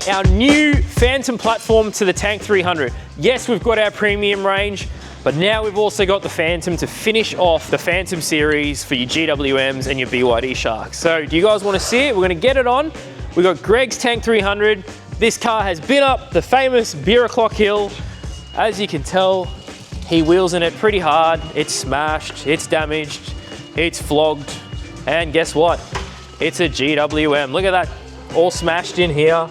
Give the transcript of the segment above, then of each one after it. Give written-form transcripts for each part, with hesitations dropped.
our new Phantom platform to the Tank 300. Yes, we've got our premium range, but now we've also got the Phantom to finish off the Phantom series for your GWMs and your BYD Sharks. So do you guys want to see it? We're going to get it on. We've got Greg's Tank 300. This car has been up the famous beer o'clock hill. As you can tell, he wheels in it pretty hard. It's smashed, it's damaged, it's flogged, and guess what? It's a GWM. Look at that, all smashed in here.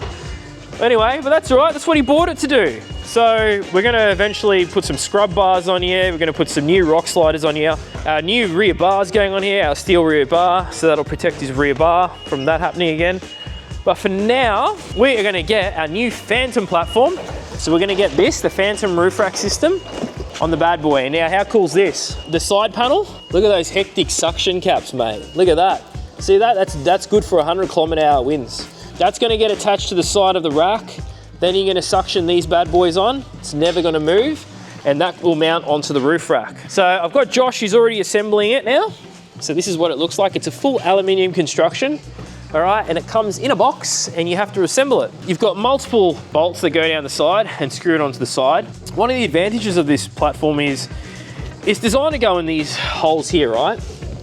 Anyway, but that's all right, that's what he bought it to do. So we're gonna eventually put some scrub bars on here. We're gonna put some new rock sliders on here. Our new rear bars going on here, our steel rear bar, so that'll protect his rear bar from that happening again. But for now, we are gonna get our new Phantom platform. So we're gonna get this, the Phantom roof rack system, on the bad boy. Now, how cool is this? The side panel, look at those hectic suction caps, mate. Look at that. See that? That's good for 100 km/h winds. That's gonna get attached to the side of the rack. Then you're gonna suction these bad boys on. It's never gonna move, and that will mount onto the roof rack. So I've got Josh, who's already assembling it now. So this is what it looks like. It's a full aluminium construction. All right, and it comes in a box and you have to assemble it. You've got multiple bolts that go down the side and screw it onto the side. One of the advantages of this platform is it's designed to go in these holes here, right?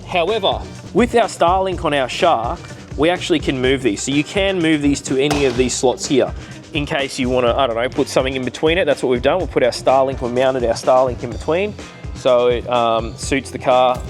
However, with our Starlink on our Shark, we actually can move these. So you can move these to any of these slots here in case you wanna, I don't know, put something in between it. That's what we've done. We'll put our Starlink, we've mounted our Starlink in between. So it suits the car,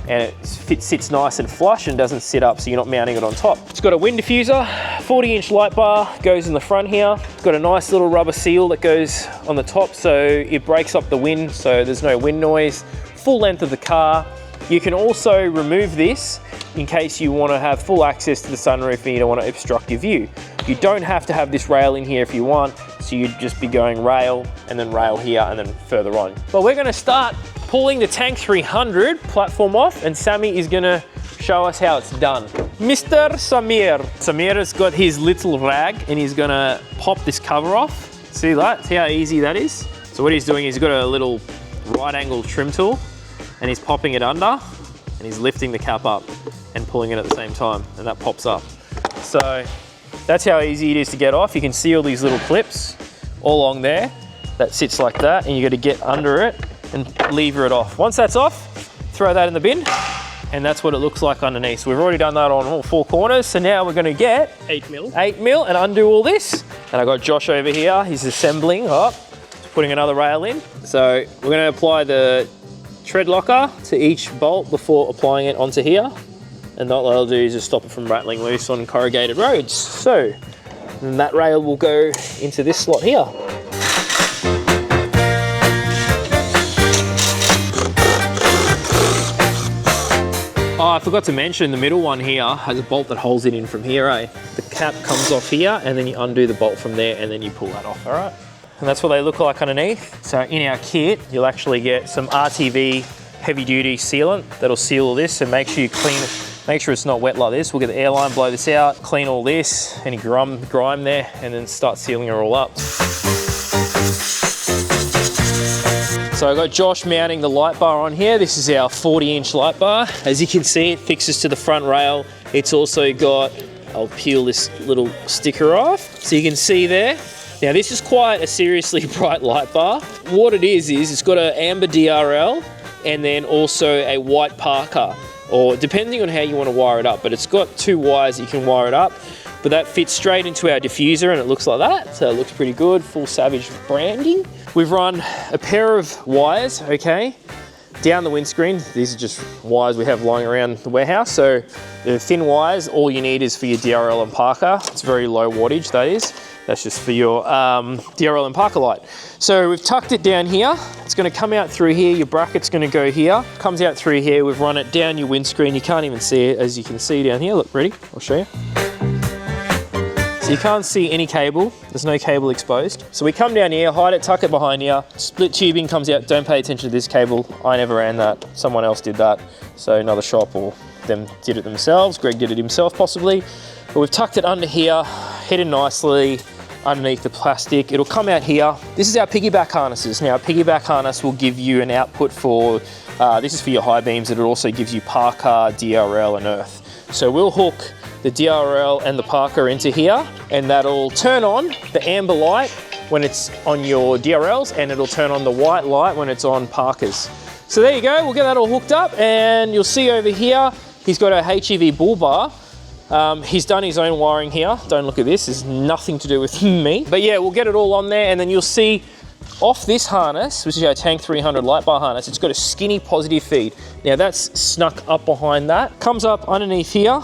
and it sits nice and flush and doesn't sit up, so you're not mounting it on top. It's got a wind diffuser, 40-inch light bar goes in the front here. It's got a nice little rubber seal that goes on the top, so it breaks up the wind, so there's no wind noise. Full length of the car. You can also remove this in case you want to have full access to the sunroof and you don't want to obstruct your view. You don't have to have this rail in here if you want, so you'd just be going rail and then rail here and then further on. But we're going to start pulling the Tank 300 platform off, and Sammy is going to show us how it's done. Mr. Samir. Samir has got his little rag and he's going to pop this cover off. See that? See how easy that is? So what he's doing is he's got a little right angle trim tool and he's popping it under and he's lifting the cap up and pulling it at the same time, and that pops up. So that's how easy it is to get off. You can see all these little clips all along there that sits like that, and you got to get under it and lever it off. Once that's off, throw that in the bin, and that's what it looks like underneath. So we've already done that on all four corners, so now we're gonna get 8mm and undo all this. And I got Josh over here, he's assembling up, putting another rail in. So we're gonna apply the tread locker to each bolt before applying it onto here. And what that'll do is just stop it from rattling loose on corrugated roads. So, and that rail will go into this slot here. Oh, I forgot to mention the middle one here has a bolt that holds it in from here, eh? The cap comes off here and then you undo the bolt from there and then you pull that off, all right? And that's what they look like underneath. So in our kit, you'll actually get some RTV heavy duty sealant that'll seal all this and make sure you clean it. Make sure it's not wet like this. We'll get the airline, blow this out, clean all this, any grime there, and then start sealing it all up. So I got Josh mounting the light bar on here. This is our 40-inch light bar. As you can see, it fixes to the front rail. It's also got, I'll peel this little sticker off. So you can see there. Now this is quite a seriously bright light bar. What it is it's got an amber DRL and then also a white Parker, or depending on how you want to wire it up, but it's got two wires you can wire it up, but that fits straight into our diffuser and it looks like that, so it looks pretty good, full Savage branding. We've run a pair of wires, okay, down the windscreen. These are just wires we have lying around the warehouse, so the thin wires, all you need is for your DRL and Parker. It's very low wattage, that is. That's just for your DRL and Parker light. So we've tucked it down here. It's gonna come out through here. Your bracket's gonna go here. Comes out through here. We've run it down your windscreen. You can't even see it, as you can see down here. Look, ready? I'll show you. So you can't see any cable. There's no cable exposed. So we come down here, hide it, tuck it behind here. Split tubing comes out. Don't pay attention to this cable. I never ran that. Someone else did that. So another shop or them did it themselves. Greg did it himself possibly. But we've tucked it under here, hidden nicely underneath the plastic. It'll come out here. This is our piggyback harnesses. Now, a piggyback harness will give you an output for, this is for your high beams. It also gives you Parker, DRL and Earth. So we'll hook the DRL and the Parker into here, and that'll turn on the amber light when it's on your DRLs, and it'll turn on the white light when it's on Parkers. So there you go, we'll get that all hooked up, and you'll see over here, he's got a HEV bull bar. He's done his own wiring here. Don't look at this, it's nothing to do with me. But yeah, we'll get it all on there, and then you'll see off this harness, which is our Tank 300 light bar harness, it's got a skinny positive feed. Now that's snuck up behind that. Comes up underneath here,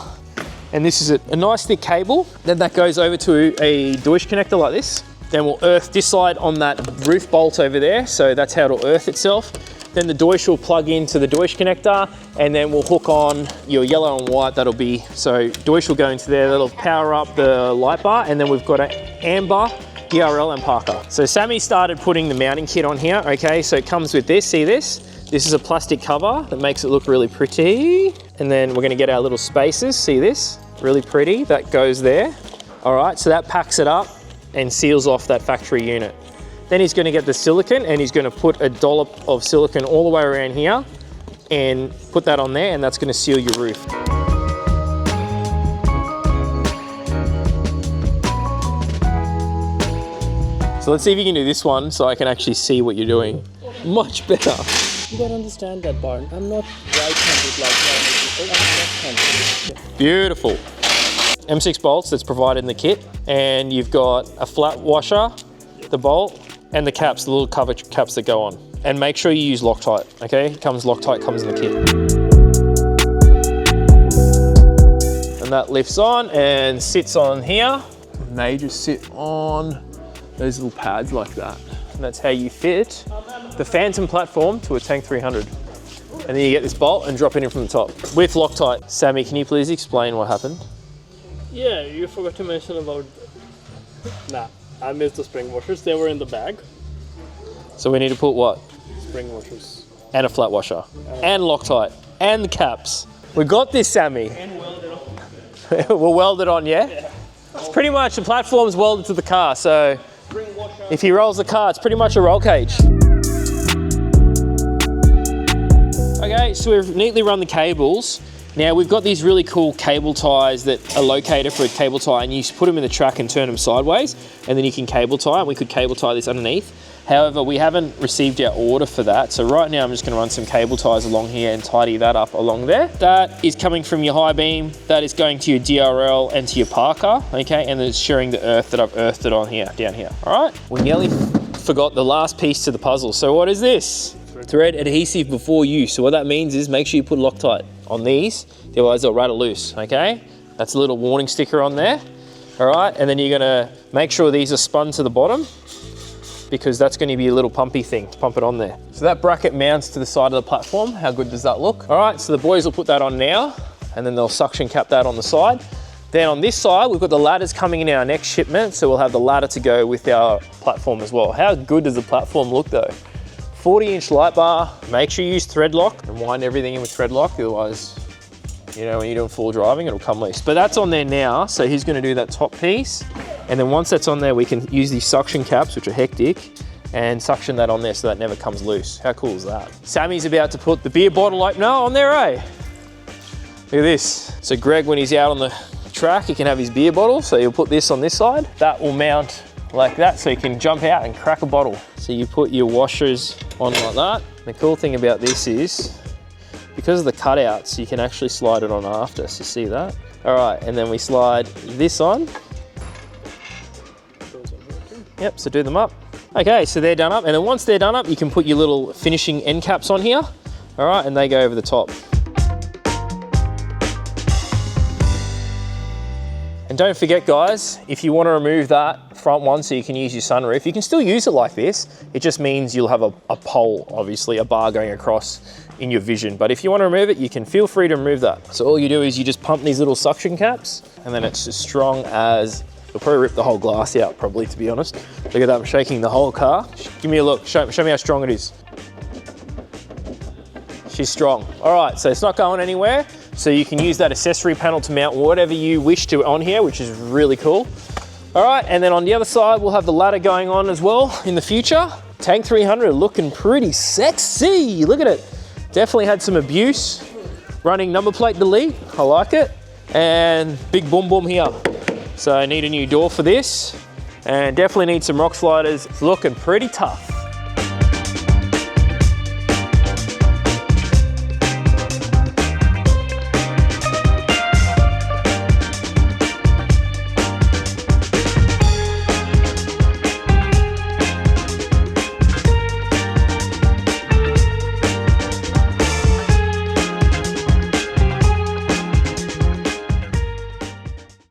and this is a nice thick cable. Then that goes over to a Deutsch connector like this. Then we'll earth this side on that roof bolt over there, so that's how it'll earth itself. Then the Deutsch will plug into the Deutsch connector, and then we'll hook on your yellow and white. That'll be, so Deutsch will go into there, that'll power up the light bar, and then we've got an amber, DRL and Parker. So Sammy started putting the mounting kit on here, okay? So it comes with this, see this? This is a plastic cover that makes it look really pretty. And then we're gonna get our little spacers, see this? Really pretty, that goes there. All right, so that packs it up and seals off that factory unit. Then he's gonna get the silicone, and he's gonna put a dollop of silicone all the way around here and put that on there, and that's gonna seal your roof. So let's see if you can do this one so I can actually see what you're doing. Much better. You gotta understand that, Barn. I'm not right-handed like normal people, I'm left-handed. Beautiful. M6 bolts that's provided in the kit, and you've got a flat washer, the bolt, and the caps, the little cover caps that go on. And make sure you use Loctite, okay? Loctite comes in the kit. And that lifts on and sits on here. And they just sit on those little pads like that. And that's how you fit the Phantom platform to a Tank 300. And then you get this bolt and drop it in from the top with Loctite. Sammy, can you please explain what happened? Yeah, you forgot to mention about... Nah, I missed the spring washers. They were in the bag. So we need to put what? Spring washers. And a flat washer. And Loctite. And the caps. We got this, Sammy. And welded on. We'll weld it on, yeah? It's pretty much, the platform's welded to the car, so if he rolls the car, it's pretty much a roll cage. Okay, so we've neatly run the cables. Now we've got these really cool cable ties that are located for a cable tie, and you put them in the track and turn them sideways, and then you can cable tie, and we could cable tie this underneath. However, we haven't received our order for that. So right now I'm just gonna run some cable ties along here and tidy that up along there. That is coming from your high beam. That is going to your DRL and to your Parker, okay? And then it's sharing the earth that I've earthed it on here, down here, all right? We nearly forgot the last piece to the puzzle. So what is this? Thread adhesive before use. So what that means is make sure you put Loctite on these, otherwise they'll rattle loose, okay? That's a little warning sticker on there, all right? And then you're gonna make sure these are spun to the bottom, because that's going to be a little pumpy thing to pump it on there. So that bracket mounts to the side of the platform. How good does that look? All right, so the boys will put that on now, and then they'll suction cap that on the side. Then on this side, we've got the ladders coming in our next shipment, so we'll have the ladder to go with our platform as well. How good does the platform look though? 40-inch light bar. Make sure you use thread lock and wind everything in with thread lock, otherwise, you know, when you're doing full driving, it'll come loose. But that's on there now, so he's gonna do that top piece. And then once that's on there, we can use these suction caps, which are hectic, and suction that on there so that never comes loose. How cool is that? Sammy's about to put the beer bottle opener on there, eh? Look at this. So Greg, when he's out on the track, he can have his beer bottle, so he'll put this on this side. That will mount like that, so you can jump out and crack a bottle. So you put your washers on like that. The cool thing about this is, because of the cutouts, you can actually slide it on after, so see that? All right, and then we slide this on. Yep, so do them up. Okay, so they're done up, and then once they're done up, you can put your little finishing end caps on here, all right, and they go over the top. And don't forget, guys, if you want to remove that front one so you can use your sunroof, you can still use it like this. It just means you'll have a pole, obviously, a bar going across in your vision. But if you want to remove it, you can feel free to remove that. So all you do is you just pump these little suction caps, and then it's as strong as, you'll probably rip the whole glass out, probably, to be honest. Look at that, I'm shaking the whole car. Give me a look, show me how strong it is. She's strong. All right, so it's not going anywhere. So you can use that accessory panel to mount whatever you wish to on here, which is really cool. All right, and then on the other side, we'll have the ladder going on as well in the future. Tank 300 looking pretty sexy. Look at it. Definitely had some abuse. Running number plate delete, I like it. and big boom boom here. So I need a new door for this, and definitely need some rock sliders. It's looking pretty tough.